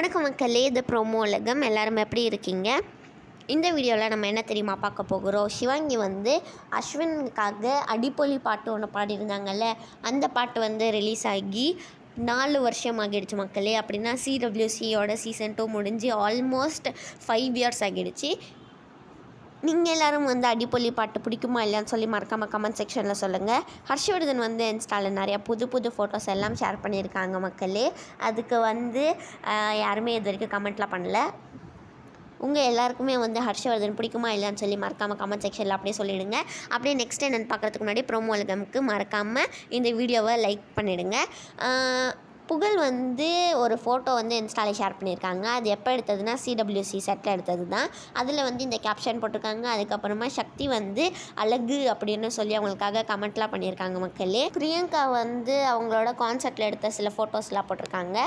வணக்கம் மக்களே, இது ப்ரோமோ உலகம். எல்லாரும் எப்படி இருக்கீங்க? இந்த வீடியோவில் நம்ம என்ன தெரியுமா பார்க்க போகிறோம்? சிவாங்கி அஸ்வினுக்காக அடிப்பொலி பாட்டு ஒன்று பாடியிருந்தாங்கல்ல, அந்த பாட்டு ரிலீஸ் ஆகி 4 வருஷம் ஆகிடுச்சு மக்களே. அப்படின்னா CWCயோட சீசன் 2 முடிஞ்சு ஆல்மோஸ்ட் 5 இயர்ஸ் ஆகிடுச்சு. நீங்கள் எல்லோரும் அடிப்பொலி பாட்டு பிடிக்குமா இல்லையான்னு சொல்லி மறக்காமல் கமெண்ட் செக்ஷனில் சொல்லுங்கள். ஹர்ஷவர்தன் இன்ஸ்டாவில் நிறையா புது ஃபோட்டோஸ் எல்லாம் ஷேர் பண்ணியிருக்காங்க மக்களே. அதுக்கு யாருமே இது வரைக்கும் கமெண்ட்லாம் பண்ணல. உங்கள் எல்லாருக்குமே ஹர்ஷவர்தன் பிடிக்குமா இல்லையான்னு சொல்லி மறக்காமல் கமெண்ட் செக்ஷனில் அப்படியே சொல்லிவிடுங்க. அப்படியே நெக்ஸ்ட் என்னென்னு பார்க்குறதுக்கு முன்னாடி ப்ரோமோ உலகம்க்கு மறக்காமல் இந்த வீடியோவை லைக் பண்ணிவிடுங்க. புகழ் ஒரு ஃபோட்டோ இன்ஸ்டாவில் ஷேர் பண்ணியிருக்காங்க. அது எப்போ எடுத்ததுன்னா CWC செட்டில் எடுத்தது தான். அதில் இந்த கேப்ஷன் போட்டிருக்காங்க. அதுக்கப்புறமா சக்தி அழகு அப்படின்னு சொல்லி அவங்களுக்காக கமெண்ட்லாம் பண்ணியிருக்காங்க மக்களே. பிரியங்கா அவங்களோட கான்சர்ட்டில் எடுத்த சில ஃபோட்டோஸ்லாம் போட்டிருக்காங்க.